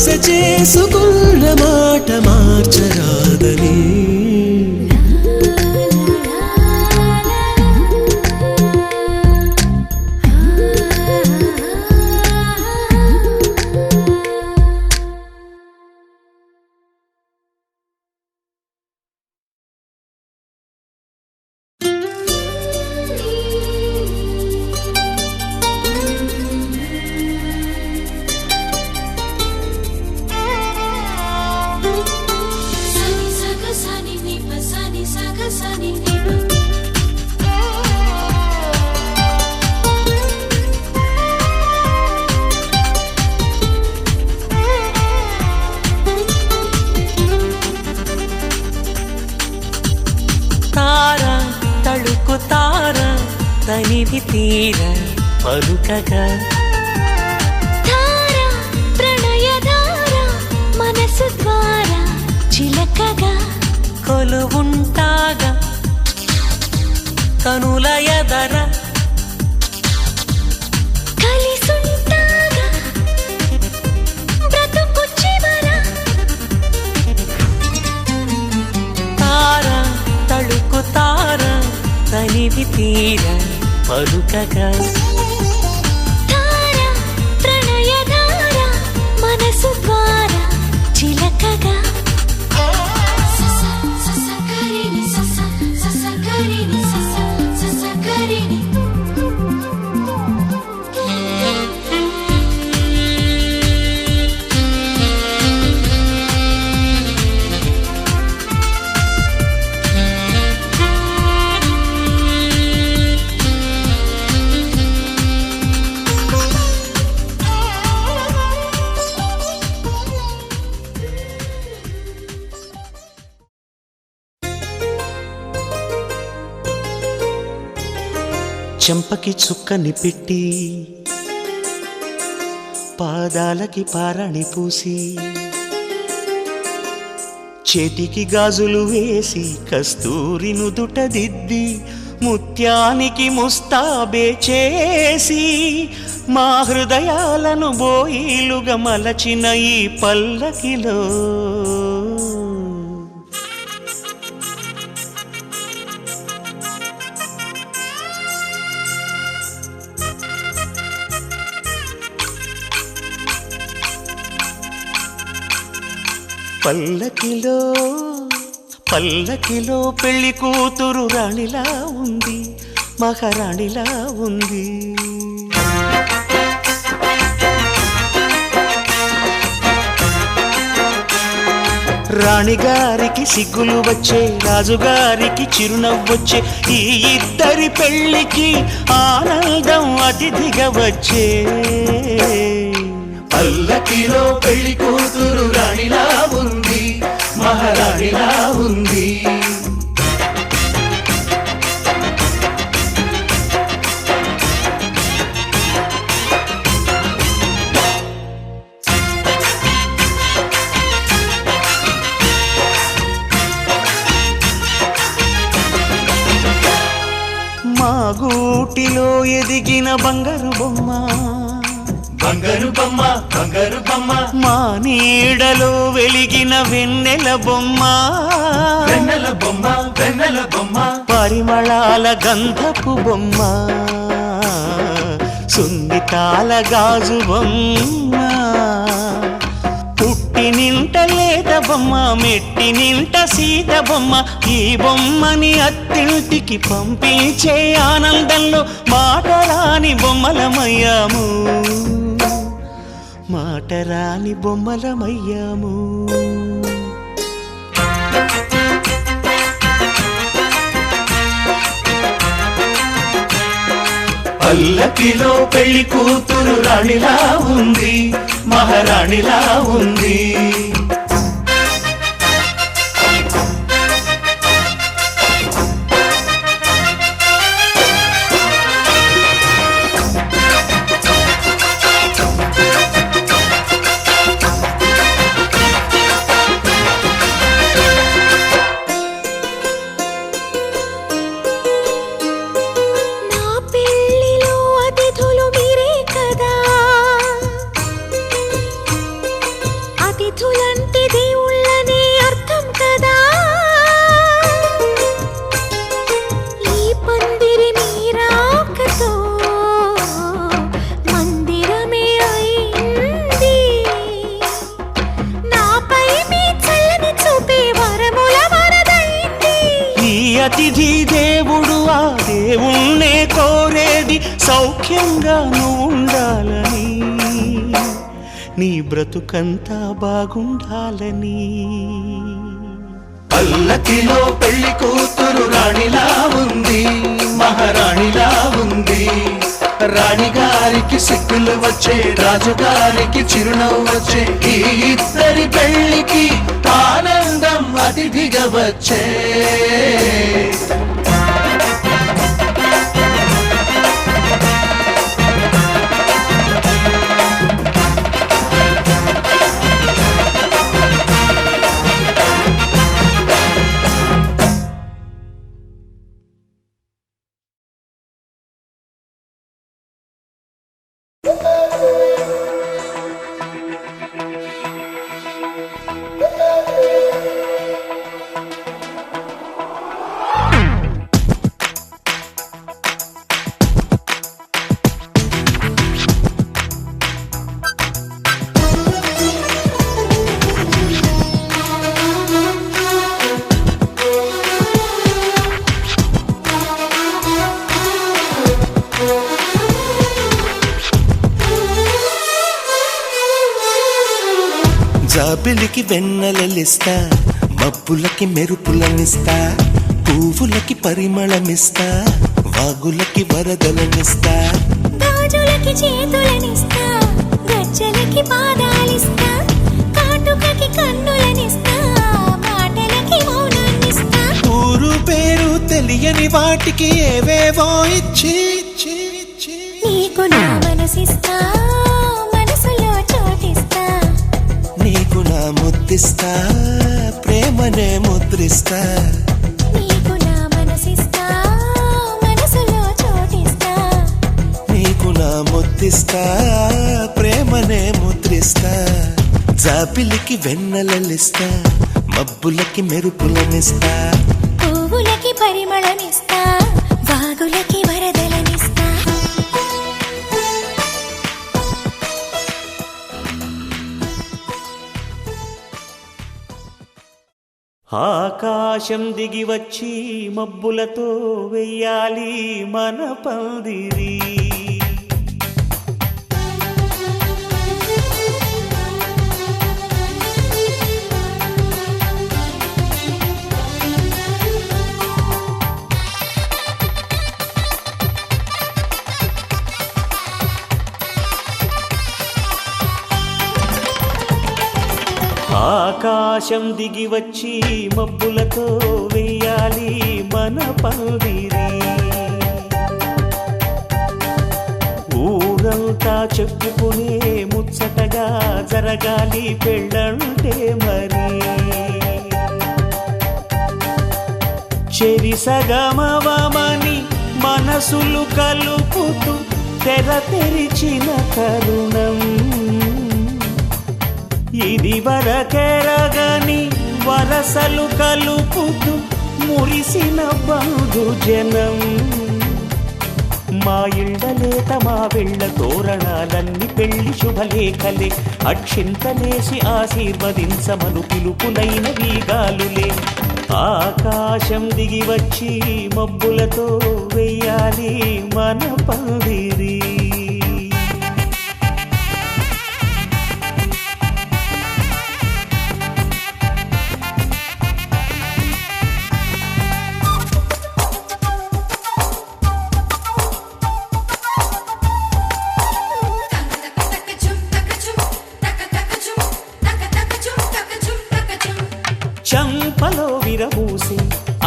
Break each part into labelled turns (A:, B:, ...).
A: ఆశ చేసుకున్న మాట మార్చరాదని
B: తనివి తీర పలుకగా
C: ధార ప్రణయధార మనసు ద్వారా చిలకగా
B: కొలువుంటాగా కనుల ఎదర
C: కలిసుంటాగా బ్రతుకు చివర
B: తార తళుకు తార తనివి తీర పలుకగా
C: ధార ప్రణయధార మనసు ద్వారా చిలకగా
A: చెంపకి చుక్కని పెట్టి పాదాలకి పారాణి పూసి చేతికి గాజులు వేసి కస్తూరి నుదుట దిద్ది ముత్యానికి ముస్తాబే చేసి మా హృదయాలను బోయిలుగా మలచిన ఈ పల్లకిలో పల్లకిలో పల్లకిలో పెళ్లి కూతురు రాణిలా ఉంది, మహారాణిలా ఉంది. రాణిగారికి సిగ్గులు వచ్చే, రాజుగారికి చిరునవ్వొచ్చే, ఈ ఇద్దరి పెళ్లికి ఆనందం అతిథిగా వచ్చే. పల్లకిలో పెళ్లి కూతురు రాణిలా ఉంది, మహారాణిలా ఉంది. మా గూటిలో ఎదిగిన బంగారు బొమ్మ, బంగారు బొమ్మ, బంగారు బొమ్మ. మా నీడలో వెలిగిన వెన్నెల బొమ్మ, వెన్నెల బొమ్మ, వెన్నెల బొమ్మ. పరిమళాల గంధపు బొమ్మ, సున్నితాల గాజు బొమ్మ. పుట్టి నింట లేత బొమ్మ, మెట్టి నింట సీత బొమ్మ. ఈ బొమ్మని అత్తింటికి పంపించే ఆనందంలో మాటరాని బొమ్మలమయ్యాము, మాటరాని బొమ్మలమయ్యాము. పల్లకిలో పెళ్లి కూతురు రాణిలా ఉంది, మహారాణిలా ఉంది. సౌఖ్యంగా నువ్వు ఉండాలని, నీ బ్రతుకంతా బాగుండాలని. పల్లకిలో పెళ్లి కూతురు రాణిలా ఉంది, మహారాణిలా ఉంది. రాణిగారికి సిగ్గులు వచ్చే, రాజుగారికి చిరునవ్వు వచ్చే, ఈ ఇద్దరి పెళ్లికి ఆనందం అతిథిగా వచ్చే. జాబిలికి వెన్నెలలిస్తా, మబ్బులకి మెరుపులనిస్తా, పువ్వులకి పరిమళమిస్తా, వాగులకి వరదలనిస్తా,
C: గాజులకి చేతులనిస్తా, గజ్జలకి పాదాలిస్తా, కాటుకకి కన్నులనిస్తా, మాటలకి మౌనాన్నిస్తా.
A: ఊరు పేరు తెలియని వాటికి ఏవేవో ఇచ్చి
C: నీకు నా మనసిస్తా, మనసులో చోటిస్తా,
A: నీకు నా ముద్దిస్తా, ప్రేమనే ముద్రిస్తా.
C: నీకు నా మనసిస్తా, మనసులో చోటిస్తా,
A: నీకు నా ముద్దిస్తా, ప్రేమనే ముద్రిస్తా. జాబిలికి వెన్నెలలిస్తా, మబ్బులకి మెరుపులనిస్తా,
C: పువ్వులకి పరిమళమిస్తా, వాగులకి వరదలనిస్తా.
B: ఆకాశం దిగి వచ్చి మబ్బులతో వెయ్యాలి మన పందిరి. ఆకాశం దిగి వచ్చి మబ్బులతో వెయ్యాలి మన పందిరి. ఊరంతా చెప్పుకునే ముచ్చటగా జరగాలి పెళ్ళంటే మరి. చెరిసగమవమని మనసులు కలుపుతూ తెర తెరిచిన తరుణం, ఇది వరకెరగని వరసలు కలుపుతూ మురిసిన బంధుజనం. మా ఇళ్ళలేత మా వెళ్ళ తోరణాలన్నీ పెళ్లి శుభలేఖలే, అక్షింతలేసి ఆశీర్వదించమను పిలుపులైన వీగాలులే. ఆకాశం దిగి వచ్చి మబ్బులతో వెయ్యాలి మన పందిరి. చంపలో విరబూసి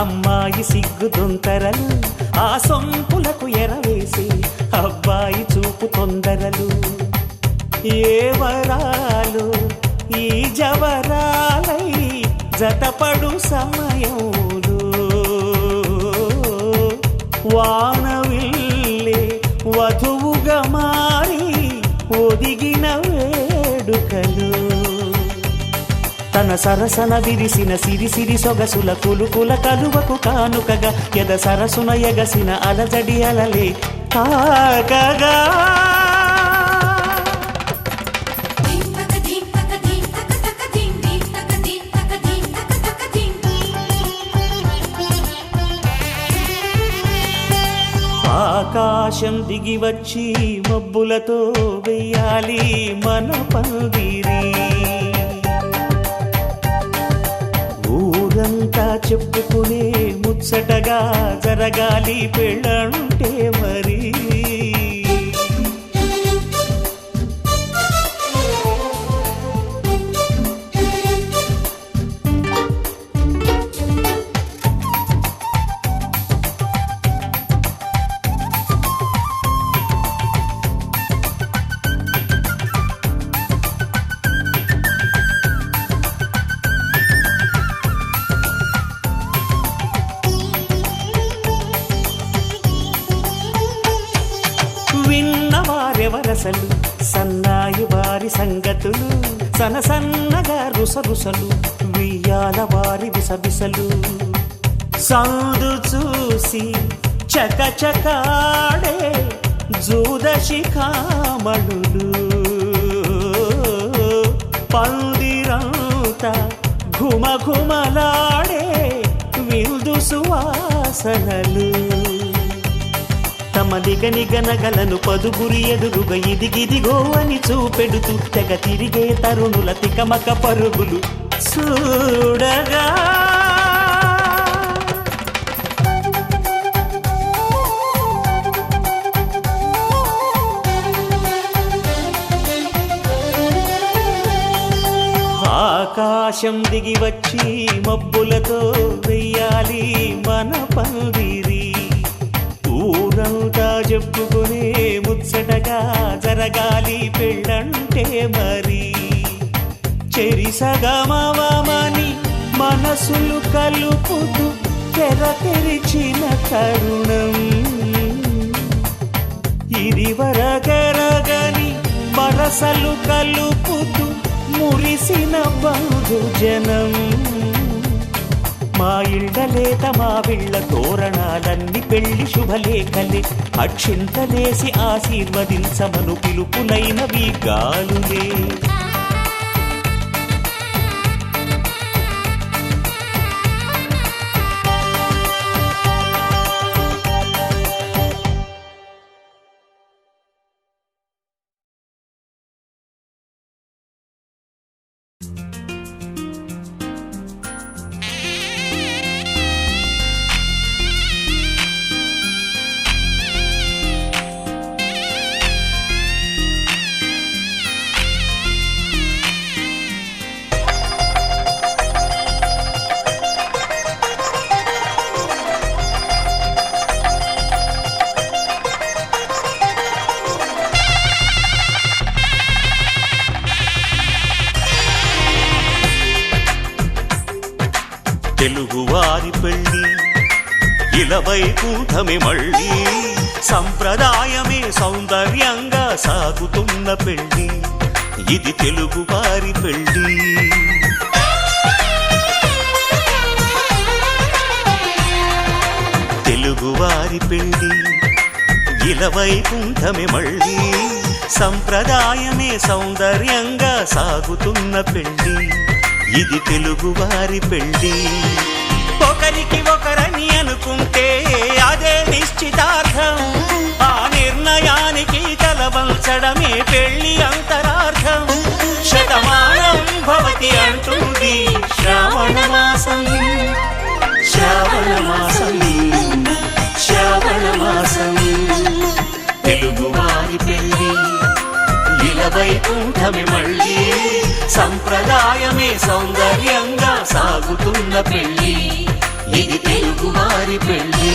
B: అమ్మాయి సిగ్గు దొంతరలు, ఆ సొంపులకు ఎరవేసి అబ్బాయి చూపు తొందరలు. ఏ వరాలు ఈ జవరాలై జతపడు సమయంలో, వానవిల్లే వధువుగా మారి ఒదిగిన వేడుకలు. తన సరసన విరిసిన సిరిసిరి సొగసుల కులుకుల కలువకు కానుకగా, ఎద సరసున ఎగసిన అలజడి అలలే తాకగా. ఆకాశం ఆకాశం దిగి వచ్చి మబ్బులతో వెయ్యాలి మన పందిరి. ఊరంతా చెప్పుకునే ముచ్చటగా జరగాలి పెళ్ళంటే మరి. విన్నవారెవరసలు సన్నాయి వారి సంగతులు, సనసన్నగా రుసరుసలు వియ్యాల వారి విసబిసలు. సందు చూసి చకచకాడే జూదశిఖామణులు, పందిరంతా ఘుమఘుమలాడే విందు సువాసనలు. తమ నిగనిగనగలను పదుగురి ఎదురుగా ఇదిగిదిగో అని చూపెడుతూ తెగ తిరిగే తరుణుల తికమక పరుగులు చూడగా. ఆకాశం దిగి వచ్చి మబ్బులతో వెయ్యాలి మన పందిరి. ఊరంతా చెప్పుకునే ముచ్చటగా జరగాలి పెళ్ళంటే మరి. చెరిసగమవమని మనసులు కలుపుతూ తెర తెరిచిన తరుణం, ఇది వరకెరగని వరసలు కలుపుతూ మురిసిన బంధుజనం. మా ఇళ్ళలేత మా విళ్ళ తోరణాలన్నీ పెళ్లి శుభలేఖలే, అక్షింతలేసి ఆశీర్వదించమను పిలుపులైనవి గాలులే. తెలుగువారి పెళ్ళి ఇలవైకుంఠమే మళ్ళీ, సంప్రదాయమే సౌందర్యంగా సాగుతున్న పెళ్ళి, ఇది తెలుగువారి పెళ్ళి. తెలుగువారి పెళ్ళి ఇలవైకుంఠమే మళ్ళీ, సంప్రదాయమే సౌందర్యంగా సాగుతున్న పెళ్ళి, ఇది తెలుగువారి పెళ్ళి. ఒకరికి ఒకరని అనుకుంటే అదే నిశ్చితార్థం, ఆ నిర్ణయానికి తలవంచడమే పెళ్ళి అంతరార్థం. శతమానం భవతి అంటుంది శ్రావణ మాసం, శ్రావణ మాసం, శ్రావణ మాసం. తెలుగువారి పెళ్ళి ఇలవైకుంఠమే మళ్ళీ, సంప్రదాయమే సౌందర్యంగా సాగుతున్న పెళ్ళి, ఇది తెలుగువారి పెళ్ళి.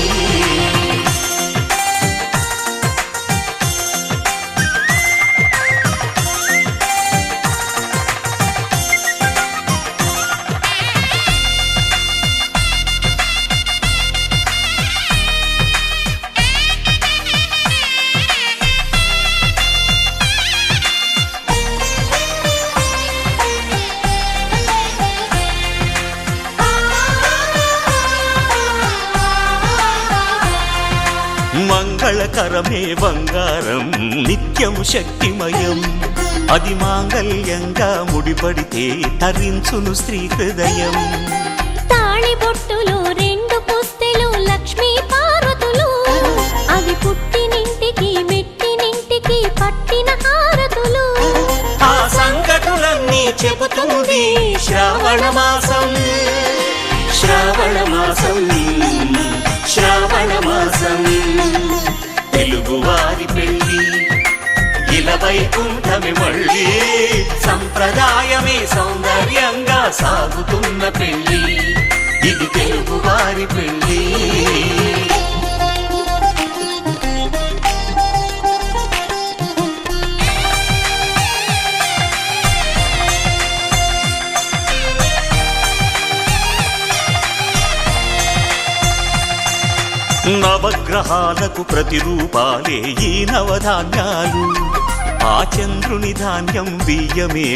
B: మంగళకరమే బంగారం నిత్యం శక్తిమయం, అది మాంగళ్యంగా ముడిపడితే తరించును స్త్రీ హృదయం.
C: తాళి బొట్టులో రెండు పుస్తెలు లక్ష్మీ పార్వతులు, అవి పుట్టినింటి పట్టిన హారతులు
B: ఆ సంగతులన్నీ చెబుతుంది శ్రావణ మాసం శ్రావణ మాసం శ్రావణ మాసం తెలుగువారి పెళ్ళి ఇలా వైకుంఠమి మళ్ళీ సంప్రదాయమే సౌందర్యంగా సాగుతున్న పెళ్ళి ఇది తెలుగువారి పెళ్ళి నవగ్రహాలకు ప్రతిరూపాలే ఈ నవధాన్యాలు ఆ చంద్రుని ధాన్యం బియ్యమే